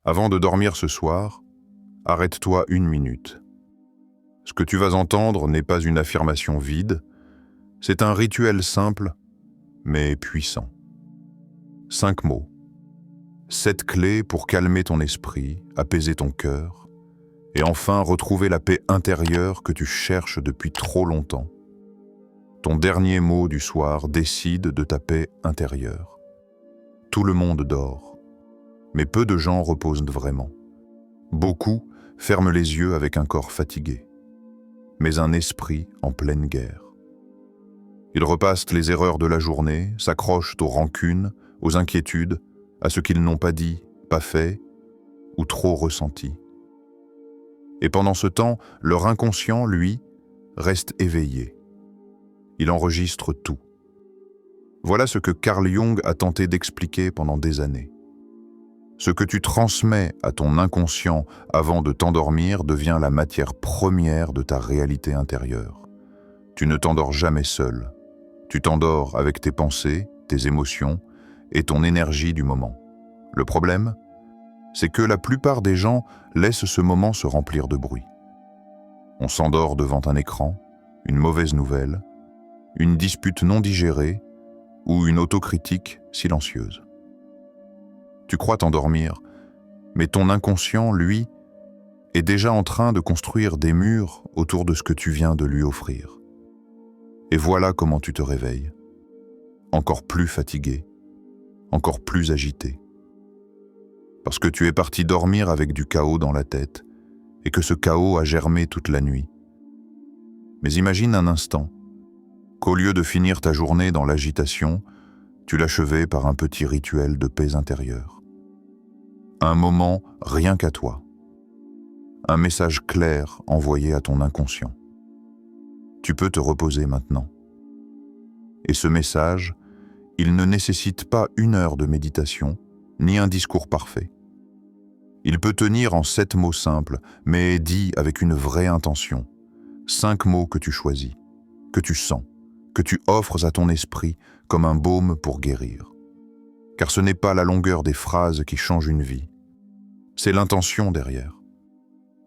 Avant de dormir ce soir, arrête-toi 1 minute. Ce que tu vas entendre n'est pas une affirmation vide, c'est un rituel simple, mais puissant. 5 mots. 7 clés pour calmer ton esprit, apaiser ton cœur, et enfin retrouver la paix intérieure que tu cherches depuis trop longtemps. Ton dernier mot du soir décide de ta paix intérieure. Tout le monde dort, mais peu de gens reposent vraiment. Beaucoup ferment les yeux avec un corps fatigué, mais un esprit en pleine guerre. Ils repassent les erreurs de la journée, s'accrochent aux rancunes, aux inquiétudes, à ce qu'ils n'ont pas dit, pas fait ou trop ressenti. Et pendant ce temps, leur inconscient, lui, reste éveillé. Il enregistre tout. Voilà ce que Carl Jung a tenté d'expliquer pendant des années. Ce que tu transmets à ton inconscient avant de t'endormir devient la matière première de ta réalité intérieure. Tu ne t'endors jamais seul. Tu t'endors avec tes pensées, tes émotions et ton énergie du moment. Le problème, c'est que la plupart des gens laissent ce moment se remplir de bruit. On s'endort devant un écran, une mauvaise nouvelle, une dispute non digérée ou une autocritique silencieuse. Tu crois t'endormir, mais ton inconscient, lui, est déjà en train de construire des murs autour de ce que tu viens de lui offrir. Et voilà comment tu te réveilles. Encore plus fatigué, encore plus agité. Parce que tu es parti dormir avec du chaos dans la tête et que ce chaos a germé toute la nuit. Mais imagine un instant qu'au lieu de finir ta journée dans l'agitation, tu l'achevais par un petit rituel de paix intérieure. Un moment rien qu'à toi. Un message clair envoyé à ton inconscient. Tu peux te reposer maintenant. Et ce message, il ne nécessite pas 1 heure de méditation, ni un discours parfait. Il peut tenir en 7 mots simples, mais dit avec une vraie intention. 5 mots que tu choisis, que tu sens, que tu offres à ton esprit comme un baume pour guérir. Car ce n'est pas la longueur des phrases qui change une vie. C'est l'intention derrière.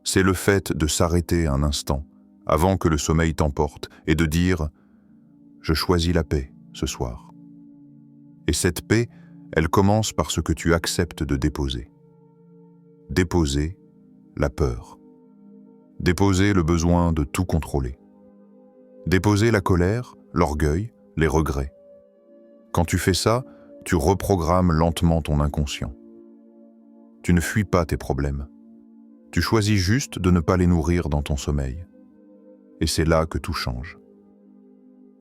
C'est le fait de s'arrêter un instant, avant que le sommeil t'emporte, et de dire « Je choisis la paix ce soir ». Et cette paix, elle commence par ce que tu acceptes de déposer. Déposer la peur. Déposer le besoin de tout contrôler. Déposer la colère, l'orgueil, les regrets. Quand tu fais ça, tu reprogrammes lentement ton inconscient. Tu ne fuis pas tes problèmes. Tu choisis juste de ne pas les nourrir dans ton sommeil. Et c'est là que tout change.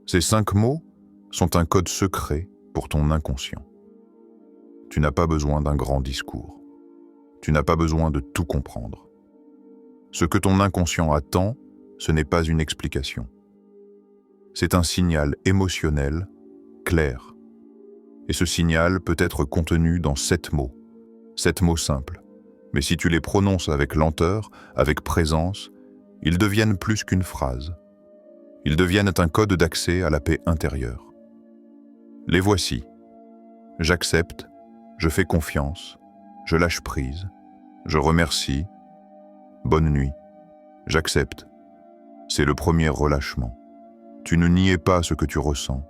Ces 5 mots sont un code secret pour ton inconscient. Tu n'as pas besoin d'un grand discours. Tu n'as pas besoin de tout comprendre. Ce que ton inconscient attend, ce n'est pas une explication. C'est un signal émotionnel, clair. Et ce signal peut être contenu dans 7 mots. 7 mots simples. Mais si tu les prononces avec lenteur, avec présence, ils deviennent plus qu'une phrase. Ils deviennent un code d'accès à la paix intérieure. Les voici. J'accepte, je fais confiance, je lâche prise, je remercie, bonne nuit, j'accepte. C'est le premier relâchement. Tu ne niais pas ce que tu ressens,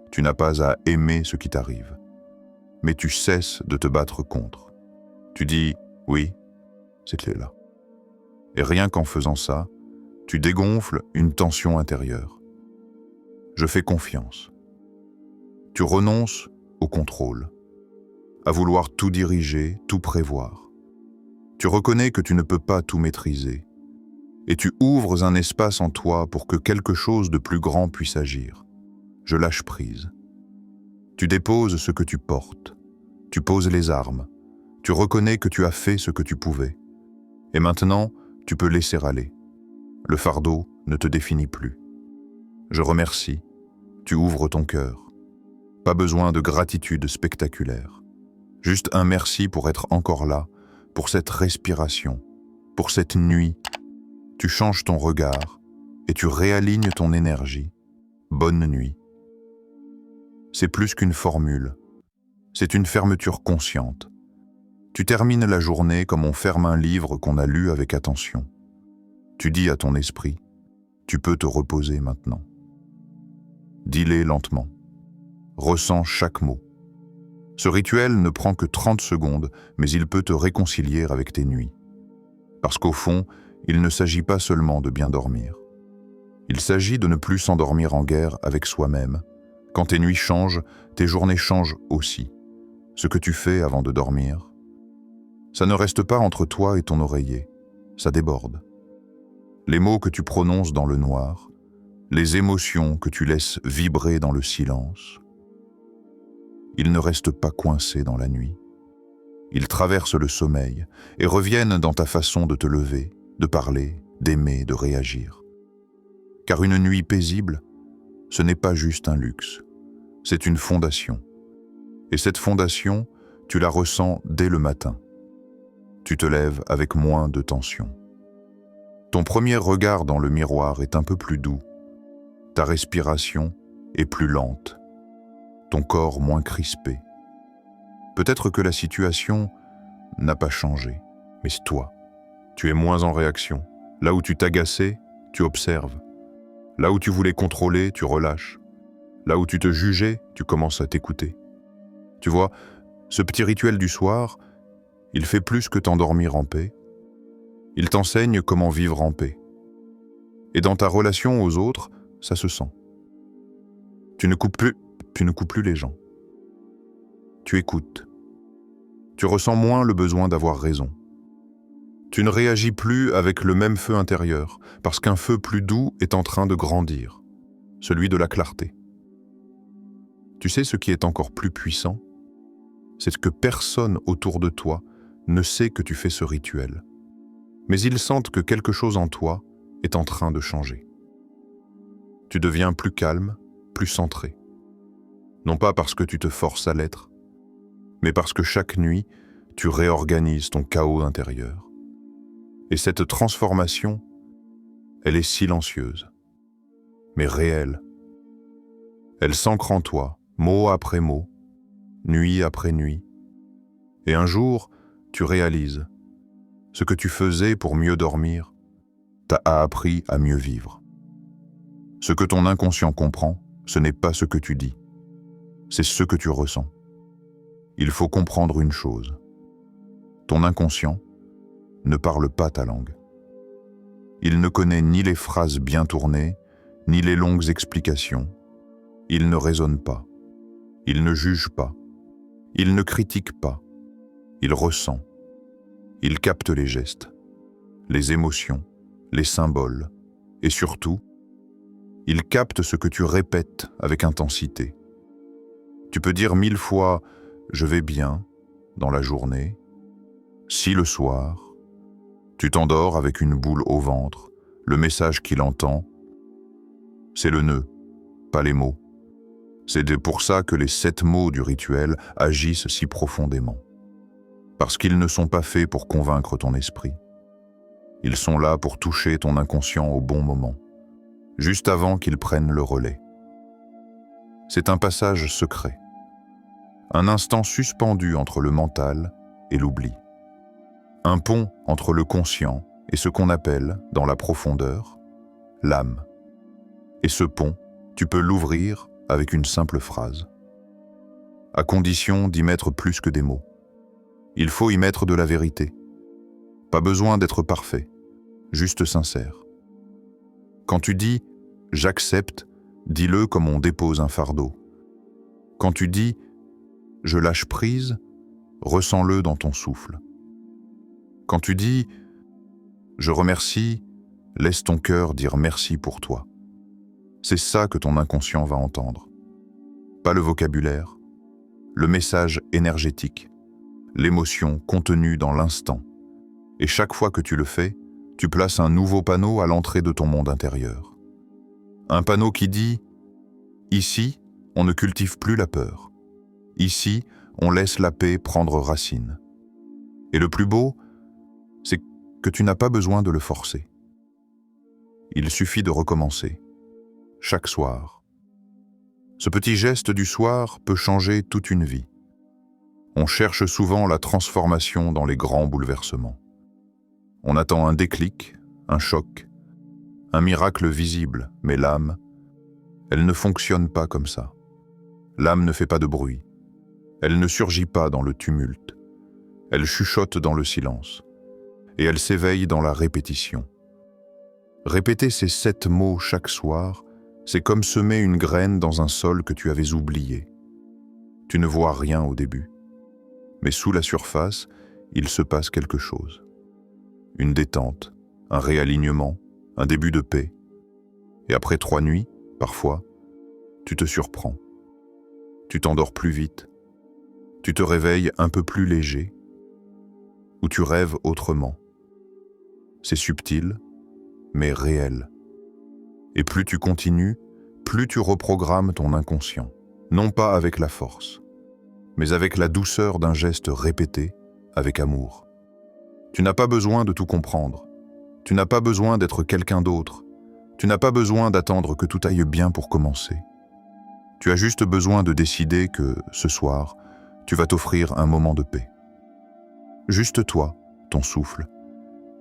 tu n'as pas à aimer ce qui t'arrive. Mais tu cesses de te battre contre. Tu dis « oui, c'est là ». Et rien qu'en faisant ça, tu dégonfles une tension intérieure. Je fais confiance. Tu renonces au contrôle, à vouloir tout diriger, tout prévoir. Tu reconnais que tu ne peux pas tout maîtriser, et tu ouvres un espace en toi pour que quelque chose de plus grand puisse agir. Je lâche prise. Tu déposes ce que tu portes, tu poses les armes, tu reconnais que tu as fait ce que tu pouvais. Et maintenant, tu peux laisser aller. Le fardeau ne te définit plus. Je remercie, tu ouvres ton cœur. Pas besoin de gratitude spectaculaire. Juste un merci pour être encore là, pour cette respiration, pour cette nuit. Tu changes ton regard et tu réalignes ton énergie. Bonne nuit. C'est plus qu'une formule. C'est une fermeture consciente. Tu termines la journée comme on ferme un livre qu'on a lu avec attention. Tu dis à ton esprit, tu peux te reposer maintenant. Dis-les lentement. Ressens chaque mot. Ce rituel ne prend que 30 secondes, mais il peut te réconcilier avec tes nuits. Parce qu'au fond, il ne s'agit pas seulement de bien dormir. Il s'agit de ne plus s'endormir en guerre avec soi-même. Quand tes nuits changent, tes journées changent aussi. Ce que tu fais avant de dormir, ça ne reste pas entre toi et ton oreiller, ça déborde. Les mots que tu prononces dans le noir, les émotions que tu laisses vibrer dans le silence, ils ne restent pas coincés dans la nuit. Ils traversent le sommeil et reviennent dans ta façon de te lever, de parler, d'aimer, de réagir. Car une nuit paisible, ce n'est pas juste un luxe, c'est une fondation. Et cette fondation, tu la ressens dès le matin. Tu te lèves avec moins de tension. Ton premier regard dans le miroir est un peu plus doux. Ta respiration est plus lente. Ton corps moins crispé. Peut-être que la situation n'a pas changé, mais c'est toi. Tu es moins en réaction. Là où tu t'agaçais, tu observes. Là où tu voulais contrôler, tu relâches. Là où tu te jugeais, tu commences à t'écouter. Tu vois, ce petit rituel du soir, il fait plus que t'endormir en paix. Il t'enseigne comment vivre en paix. Et dans ta relation aux autres, ça se sent. Tu ne coupes plus les gens. Tu écoutes. Tu ressens moins le besoin d'avoir raison. Tu ne réagis plus avec le même feu intérieur, parce qu'un feu plus doux est en train de grandir, celui de la clarté. Tu sais ce qui est encore plus puissant? C'est que personne autour de toi ne sait que tu fais ce rituel. Mais ils sentent que quelque chose en toi est en train de changer. Tu deviens plus calme, plus centré. Non pas parce que tu te forces à l'être, mais parce que chaque nuit, tu réorganises ton chaos intérieur. Et cette transformation, elle est silencieuse, mais réelle. Elle s'ancre en toi, mot après mot, nuit après nuit. Et un jour, tu réalises, ce que tu faisais pour mieux dormir t'a appris à mieux vivre. Ce que ton inconscient comprend, ce n'est pas ce que tu dis, c'est ce que tu ressens. Il faut comprendre une chose. Ton inconscient ne parle pas ta langue. Il ne connaît ni les phrases bien tournées, ni les longues explications. Il ne raisonne pas. Il ne juge pas. Il ne critique pas. Il ressent. Il capte les gestes, les émotions, les symboles, et surtout, il capte ce que tu répètes avec intensité. Tu peux dire 1000 fois « je vais bien » dans la journée. Si le soir, tu t'endors avec une boule au ventre, le message qu'il entend, c'est le nœud, pas les mots. C'est pour ça que les 7 mots du rituel agissent si profondément. Parce qu'ils ne sont pas faits pour convaincre ton esprit. Ils sont là pour toucher ton inconscient au bon moment, juste avant qu'il prenne le relais. C'est un passage secret, un instant suspendu entre le mental et l'oubli. Un pont entre le conscient et ce qu'on appelle, dans la profondeur, l'âme. Et ce pont, tu peux l'ouvrir avec une simple phrase, à condition d'y mettre plus que des mots. Il faut y mettre de la vérité. Pas besoin d'être parfait, juste sincère. Quand tu dis « j'accepte », dis-le comme on dépose un fardeau. Quand tu dis « je lâche prise », ressens-le dans ton souffle. Quand tu dis « je remercie », laisse ton cœur dire merci pour toi. C'est ça que ton inconscient va entendre. Pas le vocabulaire, le message énergétique, l'émotion contenue dans l'instant. Et chaque fois que tu le fais, tu places un nouveau panneau à l'entrée de ton monde intérieur. Un panneau qui dit « Ici, on ne cultive plus la peur. Ici, on laisse la paix prendre racine. » Et le plus beau, c'est que tu n'as pas besoin de le forcer. Il suffit de recommencer, chaque soir. Ce petit geste du soir peut changer toute une vie. On cherche souvent la transformation dans les grands bouleversements. On attend un déclic, un choc, un miracle visible, mais l'âme, elle ne fonctionne pas comme ça. L'âme ne fait pas de bruit. Elle ne surgit pas dans le tumulte. Elle chuchote dans le silence. Et elle s'éveille dans la répétition. Répéter ces 7 mots chaque soir, c'est comme semer une graine dans un sol que tu avais oublié. Tu ne vois rien au début. Mais sous la surface, il se passe quelque chose. Une détente, un réalignement, un début de paix. Et après 3 nuits, parfois, tu te surprends. Tu t'endors plus vite. Tu te réveilles un peu plus léger. Ou tu rêves autrement. C'est subtil, mais réel. Et plus tu continues, plus tu reprogrammes ton inconscient. Non pas avec la force, mais avec la douceur d'un geste répété, avec amour. Tu n'as pas besoin de tout comprendre. Tu n'as pas besoin d'être quelqu'un d'autre. Tu n'as pas besoin d'attendre que tout aille bien pour commencer. Tu as juste besoin de décider que, ce soir, tu vas t'offrir un moment de paix. Juste toi, ton souffle,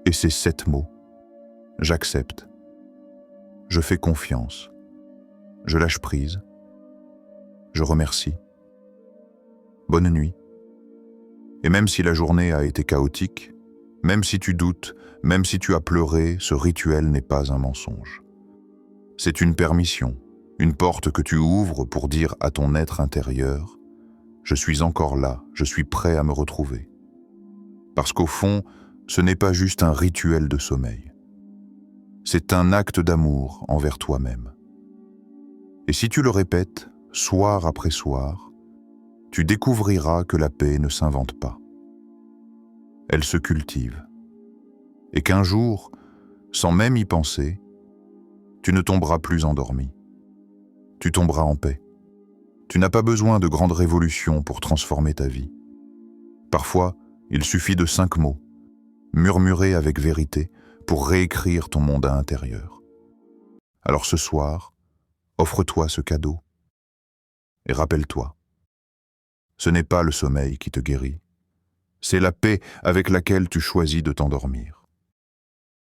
et ces 7 mots. J'accepte. Je fais confiance. Je lâche prise. Je remercie. Bonne nuit. Et même si la journée a été chaotique, même si tu doutes, même si tu as pleuré, ce rituel n'est pas un mensonge. C'est une permission, une porte que tu ouvres pour dire à ton être intérieur « Je suis encore là, je suis prêt à me retrouver ». Parce qu'au fond, ce n'est pas juste un rituel de sommeil. C'est un acte d'amour envers toi-même. Et si tu le répètes, soir après soir, tu découvriras que la paix ne s'invente pas. Elle se cultive. Et qu'un jour, sans même y penser, tu ne tomberas plus endormi. Tu tomberas en paix. Tu n'as pas besoin de grandes révolutions pour transformer ta vie. Parfois, il suffit de 5 mots, murmurés avec vérité, pour réécrire ton monde intérieur. Alors ce soir, offre-toi ce cadeau. Et rappelle-toi, ce n'est pas le sommeil qui te guérit, c'est la paix avec laquelle tu choisis de t'endormir.